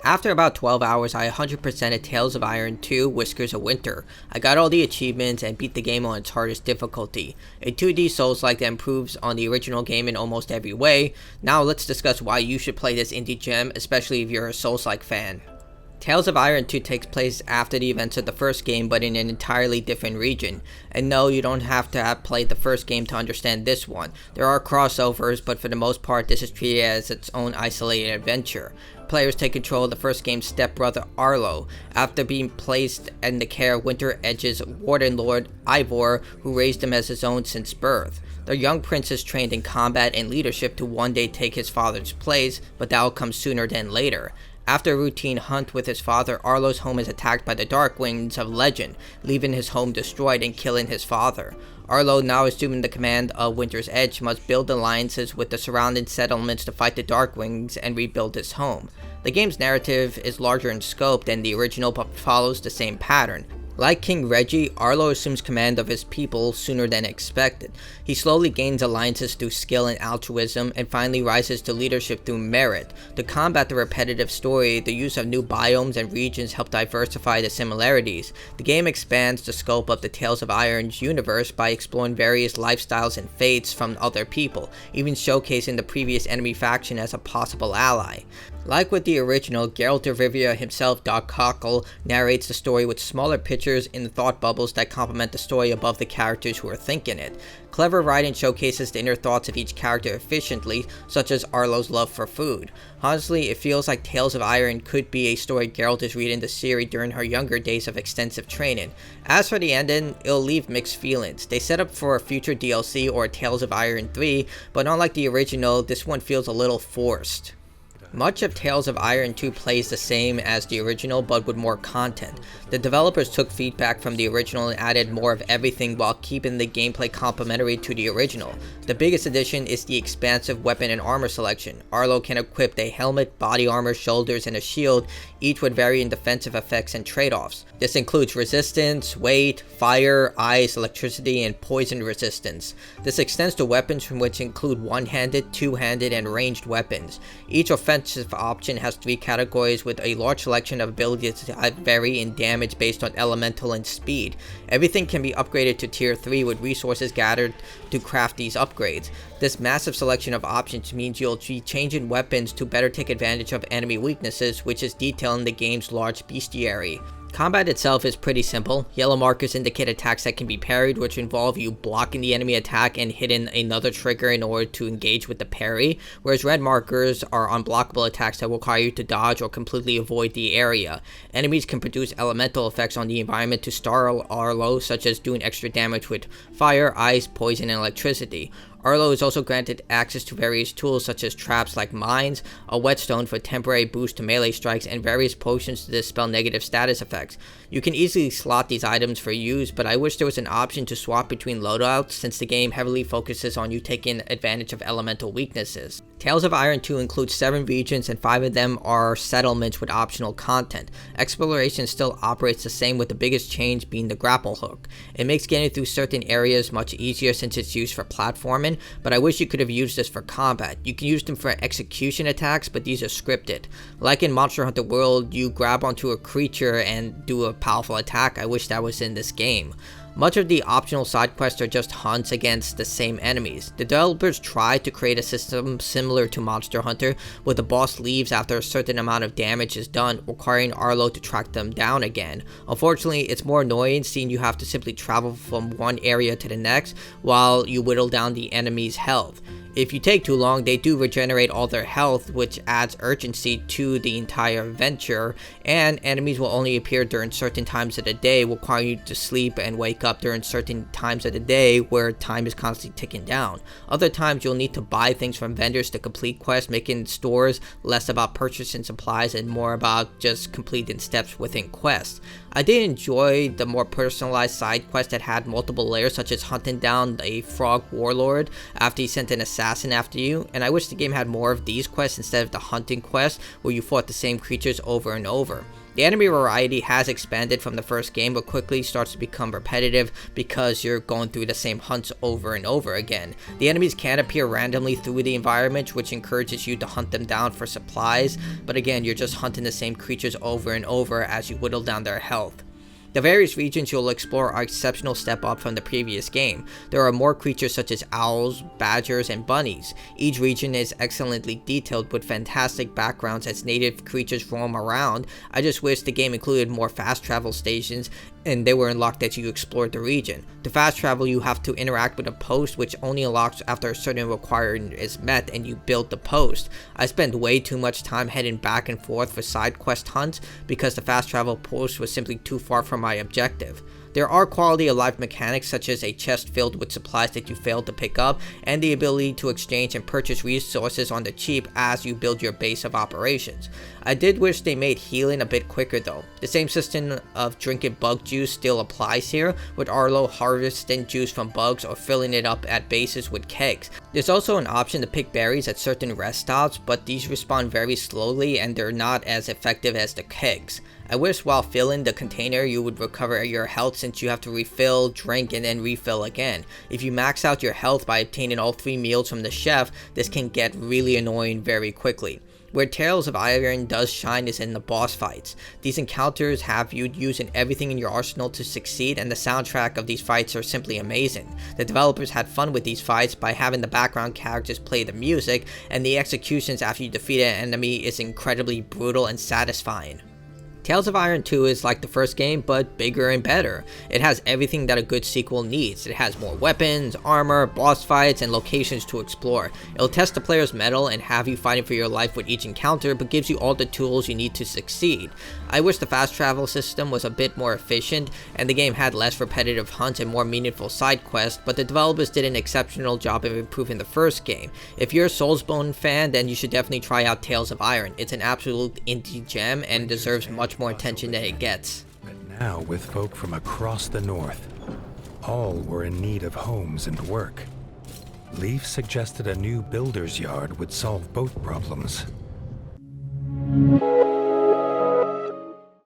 After about 12 hours, I 100%ed Tales of Iron 2 Whiskers of Winter. I got all the achievements and beat the game on its hardest difficulty. A 2D Souls-like that improves on the original game in almost every way. Now let's discuss why you should play this indie gem, especially if you're a Souls-like fan. Tales of Iron 2 takes place after the events of the first game, but in an entirely different region. And no, you don't have to have played the first game to understand this one. There are crossovers, but for the most part this is treated as its own isolated adventure. Players take control of the first game's stepbrother Arlo, after being placed in the care of Winter Edge's Warden Lord Ivor, who raised him as his own since birth. The young prince is trained in combat and leadership to one day take his father's place, but that will come sooner than later. After a routine hunt with his father, Arlo's home is attacked by the Dark Wings of legend, leaving his home destroyed and killing his father. Arlo, now assuming the command of Winter's Edge, must build alliances with the surrounding settlements to fight the Dark Wings and rebuild his home. The game's narrative is larger in scope than the original, but follows the same pattern. Like King Reggie, Arlo assumes command of his people sooner than expected. He slowly gains alliances through skill and altruism, and finally rises to leadership through merit. To combat the repetitive story, the use of new biomes and regions help diversify the similarities. The game expands the scope of the Tales of Iron's universe by exploring various lifestyles and fates from other people, even showcasing the previous enemy faction as a possible ally. Like with the original, Geralt of Rivia himself, Doc Cockle, narrates the story with smaller pictures in the thought bubbles that complement the story above the characters who are thinking it. Clever writing showcases the inner thoughts of each character efficiently, such as Arlo's love for food. Honestly, it feels like Tales of Iron could be a story Geralt is reading to Ciri during her younger days of extensive training. As for the ending, it'll leave mixed feelings. They set up for a future DLC or Tales of Iron 3, but unlike the original, this one feels a little forced. Much of Tales of Iron 2 plays the same as the original, but with more content. The developers took feedback from the original and added more of everything while keeping the gameplay complementary to the original. The biggest addition is the expansive weapon and armor selection. Arlo can equip a helmet, body armor, shoulders, and a shield, each with varying defensive effects and trade-offs. This includes resistance, weight, fire, ice, electricity, and poison resistance. This extends to weapons from which include one-handed, two-handed, and ranged weapons. Each offensive option has 3 categories with a large selection of abilities that vary in damage based on elemental and speed. Everything can be upgraded to tier 3 with resources gathered to craft these upgrades. This massive selection of options means you'll be changing weapons to better take advantage of enemy weaknesses, which is detailed in the game's large bestiary. Combat itself is pretty simple. Yellow markers indicate attacks that can be parried, which involve you blocking the enemy attack and hitting another trigger in order to engage with the parry, whereas red markers are unblockable attacks that require you to dodge or completely avoid the area. Enemies can produce elemental effects on the environment to startle Arlo, such as doing extra damage with fire, ice, poison, and electricity. Arlo is also granted access to various tools such as traps like mines, a whetstone for temporary boost to melee strikes, and various potions to dispel negative status effects. You can easily slot these items for use, but I wish there was an option to swap between loadouts since the game heavily focuses on you taking advantage of elemental weaknesses. Tales of Iron 2 includes 7 regions and 5 of them are settlements with optional content. Exploration still operates the same, with the biggest change being the grapple hook. It makes getting through certain areas much easier since it's used for platforming, but I wish you could have used this for combat. You can use them for execution attacks, but these are scripted. Like in Monster Hunter World, you grab onto a creature and do a powerful attack. I wish that was in this game. Much of the optional side quests are just hunts against the same enemies. The developers tried to create a system similar to Monster Hunter, where the boss leaves after a certain amount of damage is done, requiring Arlo to track them down again. Unfortunately, it's more annoying seeing you have to simply travel from one area to the next while you whittle down the enemy's health. If you take too long, they do regenerate all their health, which adds urgency to the entire adventure, and enemies will only appear during certain times of the day, requiring you to sleep and wake up during certain times of the day where time is constantly ticking down. Other times you'll need to buy things from vendors to complete quests, making stores less about purchasing supplies and more about just completing steps within quests. I did enjoy the more personalized side quests that had multiple layers, such as hunting down a frog warlord after he sent an assassin after you, and I wish the game had more of these quests instead of the hunting quest where you fought the same creatures over and over. The enemy variety has expanded from the first game, but quickly starts to become repetitive because you're going through the same hunts over and over again. The enemies can appear randomly through the environment, which encourages you to hunt them down for supplies, but again, you're just hunting the same creatures over and over as you whittle down their health. The various regions you'll explore are exceptional step up from the previous game. There are more creatures such as owls, badgers, and bunnies. Each region is excellently detailed with fantastic backgrounds as native creatures roam around. I just wish the game included more fast travel stations and they were unlocked as you explored the region. To fast travel, you have to interact with a post, which only unlocks after a certain requirement is met and you build the post. I spent way too much time heading back and forth for side quest hunts because the fast travel post was simply too far from my objective. There are quality of life mechanics such as a chest filled with supplies that you failed to pick up and the ability to exchange and purchase resources on the cheap as you build your base of operations. I did wish they made healing a bit quicker though. The same system of drinking bug juice still applies here, with Arlo harvesting juice from bugs or filling it up at bases with kegs. There's also an option to pick berries at certain rest stops, but these respawn very slowly and they're not as effective as the kegs. I wish while filling the container you would recover your health since you have to refill, drink, and then refill again. If you max out your health by obtaining all 3 meals from the chef, this can get really annoying very quickly. Where Tales of Iron does shine is in the boss fights. These encounters have you using everything in your arsenal to succeed, and the soundtrack of these fights are simply amazing. The developers had fun with these fights by having the background characters play the music, and the executions after you defeat an enemy is incredibly brutal and satisfying. Tales of Iron 2 is like the first game, but bigger and better. It has everything that a good sequel needs. It has more weapons, armor, boss fights, and locations to explore. It'll test the player's mettle and have you fighting for your life with each encounter, but gives you all the tools you need to succeed. I wish the fast travel system was a bit more efficient, and the game had less repetitive hunts and more meaningful side quests, but the developers did an exceptional job of improving the first game. If you're a Soulsbone fan, then you should definitely try out Tales of Iron. It's an absolute indie gem and deserves much more attention than it gets. But now with folk from across the north, all were in need of homes and work. Leaf suggested a new builder's yard would solve both problems.